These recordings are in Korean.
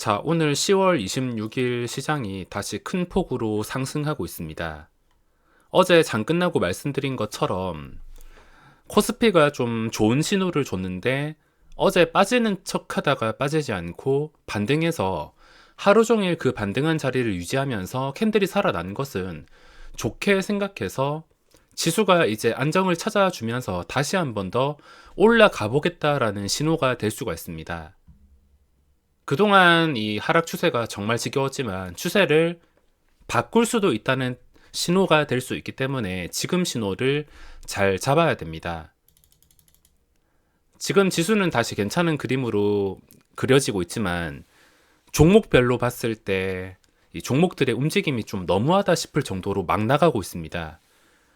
자, 오늘 10월 26일 시장이 다시 큰 폭으로 상승하고 있습니다. 어제 장 끝나고 말씀드린 것처럼 코스피가 좀 좋은 신호를 줬는데 어제 빠지는 척 하다가 빠지지 않고 반등해서 하루 종일 그 반등한 자리를 유지하면서 캔들이 살아난 것은 좋게 생각해서 지수가 이제 안정을 찾아주면서 다시 한번 더 올라가 보겠다라는 신호가 될 수가 있습니다. 그동안 이 하락 추세가 정말 지겨웠지만 추세를 바꿀 수도 있다는 신호가 될 수 있기 때문에 지금 신호를 잘 잡아야 됩니다. 지금 지수는 다시 괜찮은 그림으로 그려지고 있지만 종목별로 봤을 때 이 종목들의 움직임이 좀 너무하다 싶을 정도로 막 나가고 있습니다.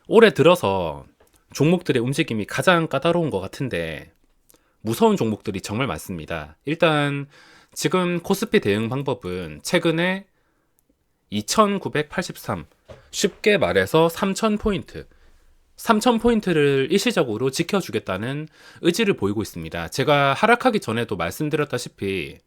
올해 들어서 종목들의 움직임이 가장 까다로운 것 같은데 무서운 종목들이 정말 많습니다. 일단 지금 코스피 대응 방법은 최근에 2983, 쉽게 말해서 3000포인트, 3000포인트를 일시적으로 지켜주겠다는 의지를 보이고 있습니다. 제가 하락하기 전에도 말씀드렸다시피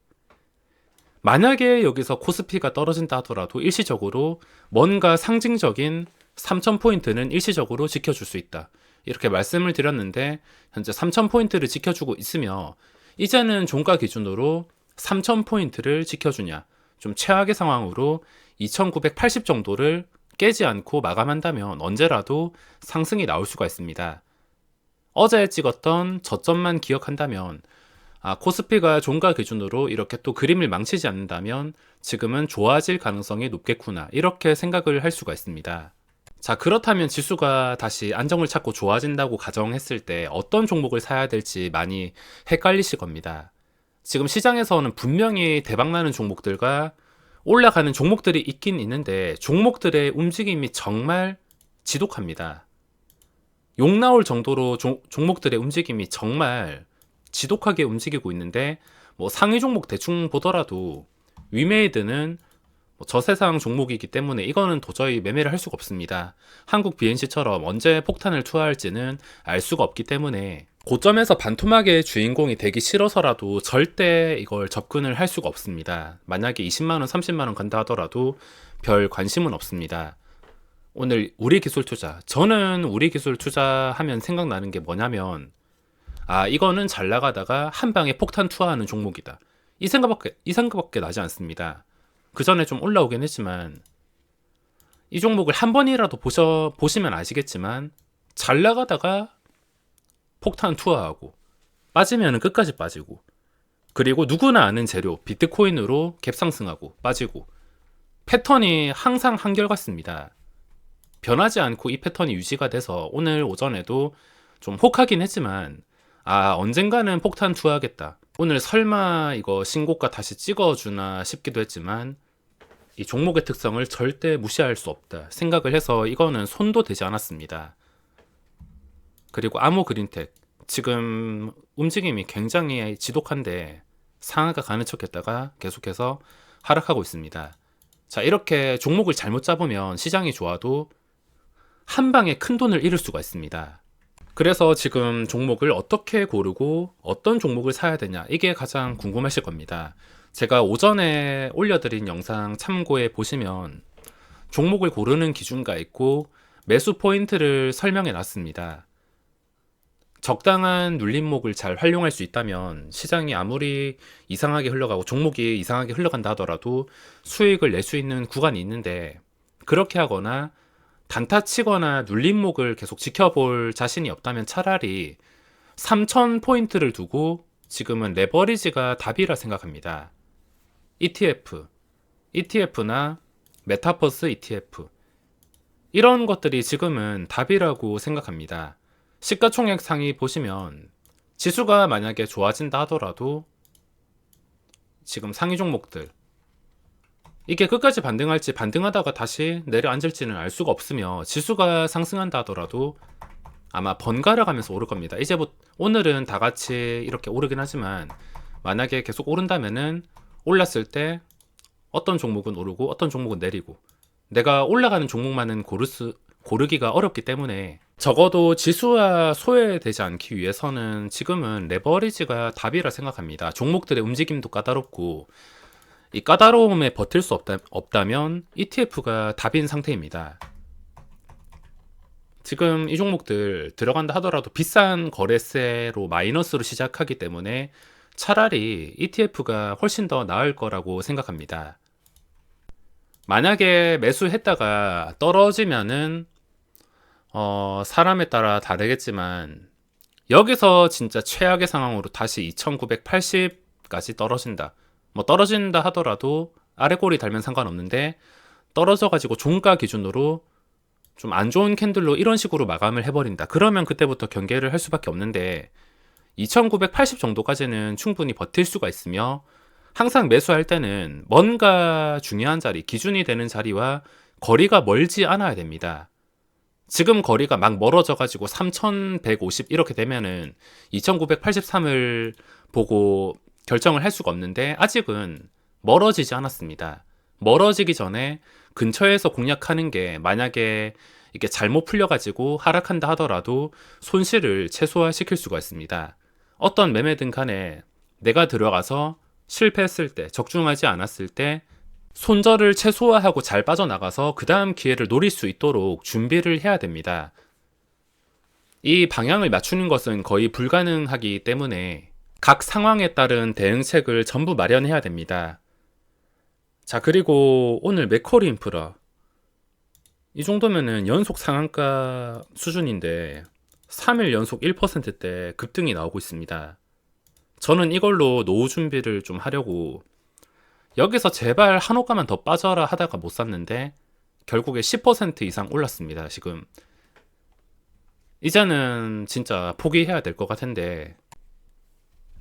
만약에 여기서 코스피가 떨어진다 하더라도 일시적으로 뭔가 상징적인 3000포인트는 일시적으로 지켜줄 수 있다. 이렇게 말씀을 드렸는데 현재 3000포인트를 지켜주고 있으며 이제는 종가 기준으로 3000포인트를 지켜주냐, 좀 최악의 상황으로 2980 정도를 깨지 않고 마감한다면 언제라도 상승이 나올 수가 있습니다. 어제 찍었던 저점만 기억한다면 코스피가 종가 기준으로 이렇게 또 그림을 망치지 않는다면 지금은 좋아질 가능성이 높겠구나, 이렇게 생각을 할 수가 있습니다. 자, 그렇다면 지수가 다시 안정을 찾고 좋아진다고 가정했을 때 어떤 종목을 사야 될지 많이 헷갈리실 겁니다. 지금 시장에서는 분명히 대박나는 종목들과 올라가는 종목들이 있긴 있는데 종목들의 움직임이 정말 지독합니다. 욕 나올 정도로 종목들의 움직임이 정말 지독하게 움직이고 있는데 뭐 상위 종목 대충 보더라도 위메이드는 저세상 종목이기 때문에 이거는 도저히 매매를 할 수가 없습니다. 한국 BNC처럼 언제 폭탄을 투하할지는 알 수가 없기 때문에 고점에서 반토막의 주인공이 되기 싫어서라도 절대 이걸 접근을 할 수가 없습니다. 만약에 20만원, 30만원 간다 하더라도 별 관심은 없습니다. 오늘 우리 기술 투자, 저는 우리 기술 투자하면 생각나는 게 뭐냐면 이거는 잘 나가다가 한 방에 폭탄 투하하는 종목이다, 이 생각밖에 나지 않습니다. 그 전에 좀 올라오긴 했지만 이 종목을 한 번이라도 보시면 아시겠지만 잘 나가다가 폭탄 투하하고 빠지면 끝까지 빠지고, 그리고 누구나 아는 재료 비트코인으로 갭상승하고 빠지고, 패턴이 항상 한결같습니다. 변하지 않고 이 패턴이 유지가 돼서 오늘 오전에도 좀 혹하긴 했지만 언젠가는 폭탄 투하하겠다, 오늘 설마 이거 신고가 다시 찍어주나 싶기도 했지만 이 종목의 특성을 절대 무시할 수 없다 생각을 해서 이거는 손도 대지 않았습니다. 그리고 아모그린텍 지금 움직임이 굉장히 지독한데 상하가 가는 척 했다가 계속해서 하락하고 있습니다. 자, 이렇게 종목을 잘못 잡으면 시장이 좋아도 한 방에 큰 돈을 잃을 수가 있습니다. 그래서 지금 종목을 어떻게 고르고 어떤 종목을 사야 되냐, 이게 가장 궁금하실 겁니다. 제가 오전에 올려드린 영상 참고해 보시면 종목을 고르는 기준가 있고 매수 포인트를 설명해 놨습니다. 적당한 눌림목을 잘 활용할 수 있다면 시장이 아무리 이상하게 흘러가고 종목이 이상하게 흘러간다 하더라도 수익을 낼 수 있는 구간이 있는데, 그렇게 하거나 단타 치거나 눌림목을 계속 지켜볼 자신이 없다면 차라리 3000포인트를 두고 지금은 레버리지가 답이라 생각합니다. ETF나 메타버스 ETF, 이런 것들이 지금은 답이라고 생각합니다. 시가총액 상위 보시면 지수가 만약에 좋아진다 하더라도 지금 상위 종목들 이게 끝까지 반등할지 반등하다가 다시 내려앉을지는 알 수가 없으며 지수가 상승한다 하더라도 아마 번갈아 가면서 오를 겁니다. 오늘은 다 같이 이렇게 오르긴 하지만 만약에 계속 오른다면은 올랐을 때 어떤 종목은 오르고 어떤 종목은 내리고, 내가 올라가는 종목만은 고르기가 어렵기 때문에 적어도 지수와 소외되지 않기 위해서는 지금은 레버리지가 답이라 생각합니다. 종목들의 움직임도 까다롭고 이 까다로움에 버틸 수 없다면 ETF가 답인 상태입니다. 지금 이 종목들 들어간다 하더라도 비싼 거래세로 마이너스로 시작하기 때문에 차라리 ETF가 훨씬 더 나을 거라고 생각합니다. 만약에 매수했다가 떨어지면은 사람에 따라 다르겠지만 여기서 진짜 최악의 상황으로 다시 2980까지 떨어진다. 뭐 떨어진다 하더라도 아래 꼬리 달면 상관없는데 떨어져 가지고 종가 기준으로 좀 안 좋은 캔들로 이런 식으로 마감을 해버린다. 그러면 그때부터 경계를 할 수밖에 없는데 2980 정도까지는 충분히 버틸 수가 있으며 항상 매수할 때는 뭔가 중요한 자리, 기준이 되는 자리와 거리가 멀지 않아야 됩니다. 지금 거리가 막 멀어져 가지고 3150 이렇게 되면은 2983을 보고 결정을 할 수가 없는데 아직은 멀어지지 않았습니다. 멀어지기 전에 근처에서 공략하는 게 만약에 이게 잘못 풀려가지고 하락한다 하더라도 손실을 최소화시킬 수가 있습니다. 어떤 매매든 간에 내가 들어가서 실패했을 때, 적중하지 않았을 때 손절을 최소화하고 잘 빠져나가서 그 다음 기회를 노릴 수 있도록 준비를 해야 됩니다. 이 방향을 맞추는 것은 거의 불가능하기 때문에 각 상황에 따른 대응책을 전부 마련해야 됩니다. 자, 그리고 오늘 맥쿼리 인프라 이 정도면은 연속 상한가 수준인데 3일 연속 1%대 급등이 나오고 있습니다. 저는 이걸로 노후 준비를 좀 하려고 여기서 제발 한 호가만 더 빠져라 하다가 못 샀는데 결국에 10% 이상 올랐습니다. 지금 이제는 진짜 포기해야 될 것 같은데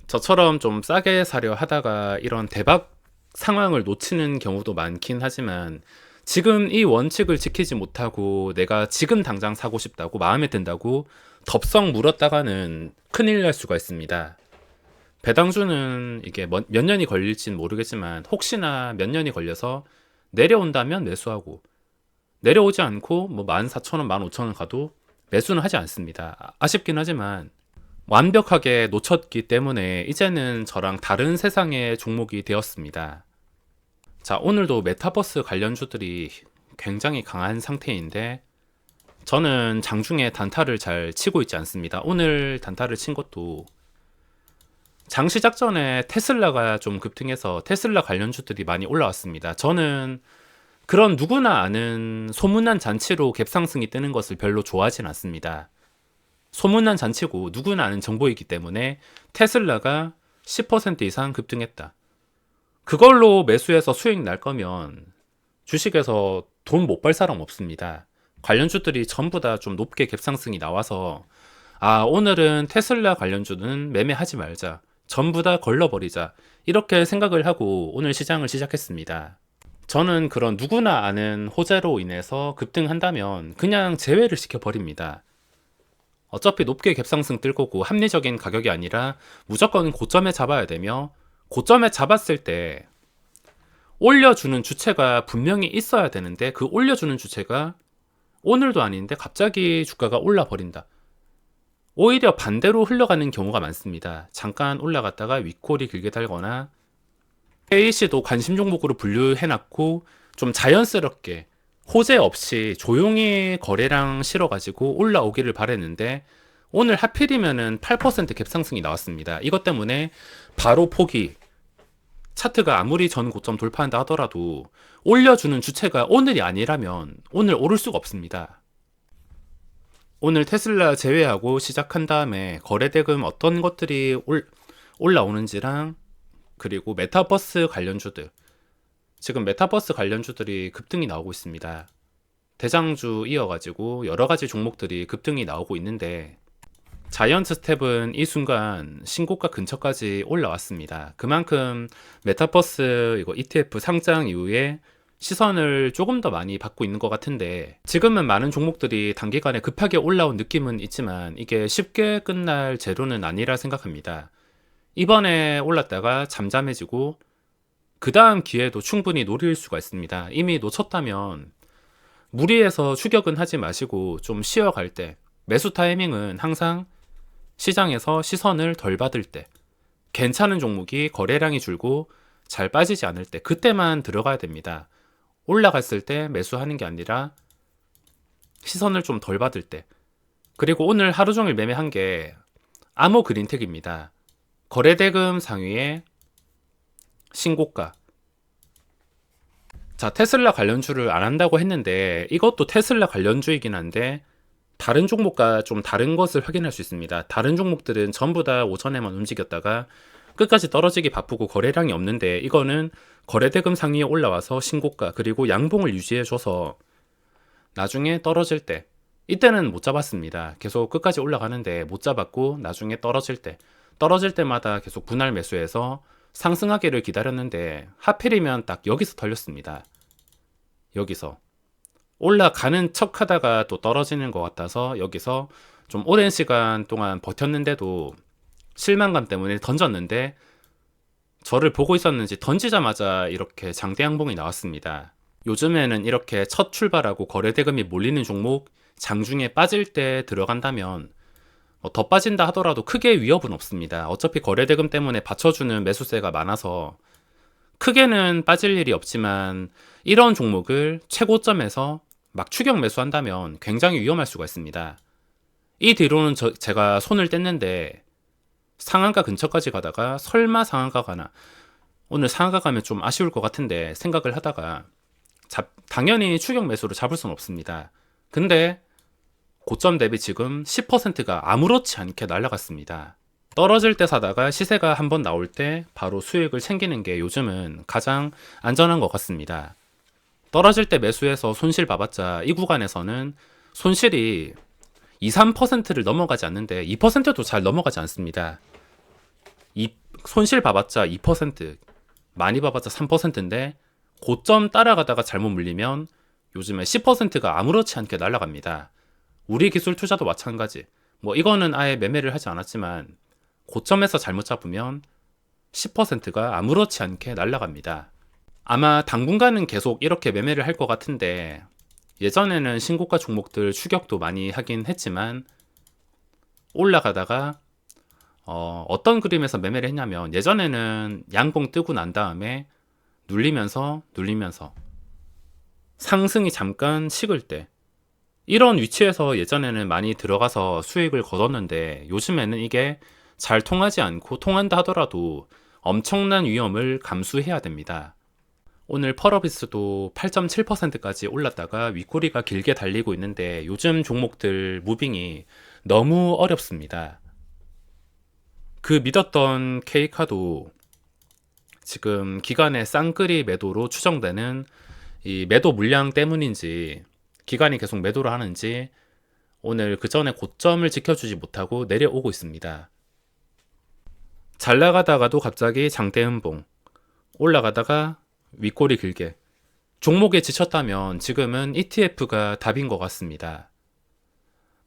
저처럼 좀 싸게 사려 하다가 이런 대박 상황을 놓치는 경우도 많긴 하지만 지금 이 원칙을 지키지 못하고 내가 지금 당장 사고 싶다고 마음에 든다고 덥석 물었다가는 큰일 날 수가 있습니다. 배당주는 이게 몇 년이 걸릴진 모르겠지만 혹시나 몇 년이 걸려서 내려온다면 매수하고 내려오지 않고 뭐 14,000원, 15,000원 가도 매수는 하지 않습니다. 아쉽긴 하지만 완벽하게 놓쳤기 때문에 이제는 저랑 다른 세상의 종목이 되었습니다. 자, 오늘도 메타버스 관련주들이 굉장히 강한 상태인데 저는 장중에 단타를 잘 치고 있지 않습니다. 오늘 단타를 친 것도 장 시작 전에 테슬라가 좀 급등해서 테슬라 관련주들이 많이 올라왔습니다. 저는 그런 누구나 아는 소문난 잔치로 갭상승이 뜨는 것을 별로 좋아하진 않습니다. 소문난 잔치고 누구나 아는 정보이기 때문에 테슬라가 10% 이상 급등했다. 그걸로 매수해서 수익 날 거면 주식에서 돈 못 벌 사람 없습니다. 관련주들이 전부 다 좀 높게 갭상승이 나와서 오늘은 테슬라 관련주는 매매하지 말자. 전부 다 걸러버리자. 이렇게 생각을 하고 오늘 시장을 시작했습니다. 저는 그런 누구나 아는 호재로 인해서 급등한다면 그냥 제외를 시켜버립니다. 어차피 높게 갭상승 뜰 거고 합리적인 가격이 아니라 무조건 고점에 잡아야 되며 고점에 잡았을 때 올려주는 주체가 분명히 있어야 되는데 그 올려주는 주체가 오늘도 아닌데 갑자기 주가가 올라버린다. 오히려 반대로 흘러가는 경우가 많습니다. 잠깐 올라갔다가 윗골이 길게 달거나 KC도 관심 종목으로 분류해놨고 좀 자연스럽게 호재 없이 조용히 거래량 실어가지고 올라오기를 바랬는데 오늘 하필이면은 8% 갭상승이 나왔습니다. 이것 때문에 바로 포기. 차트가 아무리 전 고점 돌파한다 하더라도 올려주는 주체가 오늘이 아니라면 오늘 오를 수가 없습니다. 오늘 테슬라 제외하고 시작한 다음에 거래대금 어떤 것들이 올라오는지랑 그리고 메타버스 관련주들 지금 메타버스 관련주들이 급등이 나오고 있습니다. 대장주 이어가지고 여러가지 종목들이 급등이 나오고 있는데 자이언트 스텝은 이 순간 신고가 근처까지 올라왔습니다. 그만큼 메타버스 이거 ETF 상장 이후에 시선을 조금 더 많이 받고 있는 것 같은데 지금은 많은 종목들이 단기간에 급하게 올라온 느낌은 있지만 이게 쉽게 끝날 재료는 아니라 생각합니다. 이번에 올랐다가 잠잠해지고 그 다음 기회도 충분히 노릴 수가 있습니다. 이미 놓쳤다면 무리해서 추격은 하지 마시고 좀 쉬어갈 때 매수 타이밍은 항상 시장에서 시선을 덜 받을 때 괜찮은 종목이 거래량이 줄고 잘 빠지지 않을 때 그때만 들어가야 됩니다. 올라갔을 때 매수하는 게 아니라 시선을 좀 덜 받을 때. 그리고 오늘 하루 종일 매매한 게 아모 그린텍입니다. 거래대금 상위에 신고가. 자, 테슬라 관련주를 안 한다고 했는데 이것도 테슬라 관련주이긴 한데 다른 종목과 좀 다른 것을 확인할 수 있습니다. 다른 종목들은 전부 다 오전에만 움직였다가 끝까지 떨어지기 바쁘고 거래량이 없는데 이거는 거래대금 상위에 올라와서 신고가 그리고 양봉을 유지해줘서 나중에 떨어질 때 이때는 못 잡았습니다. 계속 끝까지 올라가는데 못 잡았고 나중에 떨어질 때마다 계속 분할 매수해서 상승하기를 기다렸는데 하필이면 딱 여기서 털렸습니다. 여기서 올라가는 척 하다가 또 떨어지는 것 같아서 여기서 좀 오랜 시간 동안 버텼는데도 실망감 때문에 던졌는데 저를 보고 있었는지 던지자마자 이렇게 장대 양봉이 나왔습니다. 요즘에는 이렇게 첫 출발하고 거래대금이 몰리는 종목 장중에 빠질 때 들어간다면 더 빠진다 하더라도 크게 위협은 없습니다. 어차피 거래대금 때문에 받쳐주는 매수세가 많아서 크게는 빠질 일이 없지만 이런 종목을 최고점에서 막 추격 매수한다면 굉장히 위험할 수가 있습니다. 이 뒤로는 제가 손을 뗐는데 상한가 근처까지 가다가 설마 상한가 가나 오늘 상한가 가면 좀 아쉬울 것 같은데 생각을 하다가 당연히 추격 매수로 잡을 수는 없습니다. 근데 고점 대비 지금 10%가 아무렇지 않게 날아갔습니다. 떨어질 때 사다가 시세가 한번 나올 때 바로 수익을 챙기는 게 요즘은 가장 안전한 것 같습니다. 떨어질 때 매수해서 손실 봐봤자 이 구간에서는 손실이 2, 3%를 넘어가지 않는데 2%도 잘 넘어가지 않습니다. 손실 봐봤자 2%, 많이 봐봤자 3%인데 고점 따라가다가 잘못 물리면 요즘에 10%가 아무렇지 않게 날아갑니다. 우리 기술 투자도 마찬가지. 이거는 아예 매매를 하지 않았지만 고점에서 잘못 잡으면 10%가 아무렇지 않게 날아갑니다. 아마 당분간은 계속 이렇게 매매를 할 것 같은데 예전에는 신고가 종목들 추격도 많이 하긴 했지만 올라가다가 어떤 그림에서 매매를 했냐면 예전에는 양봉 뜨고 난 다음에 눌리면서 상승이 잠깐 식을 때 이런 위치에서 예전에는 많이 들어가서 수익을 거뒀는데 요즘에는 이게 잘 통하지 않고 통한다 하더라도 엄청난 위험을 감수해야 됩니다. 오늘 펄어비스도 8.7%까지 올랐다가 윗꼬리가 길게 달리고 있는데 요즘 종목들 무빙이 너무 어렵습니다. 그 믿었던 K카도 지금 기간의 쌍끌이 매도로 추정되는 이 매도 물량 때문인지 기간이 계속 매도를 하는지 오늘 그 전에 고점을 지켜주지 못하고 내려오고 있습니다. 잘 나가다가도 갑자기 장대 음봉, 올라가다가 윗꼬리 길게. 종목에 지쳤다면 지금은 ETF가 답인 것 같습니다.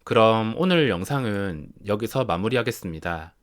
그럼 오늘 영상은 여기서 마무리하겠습니다.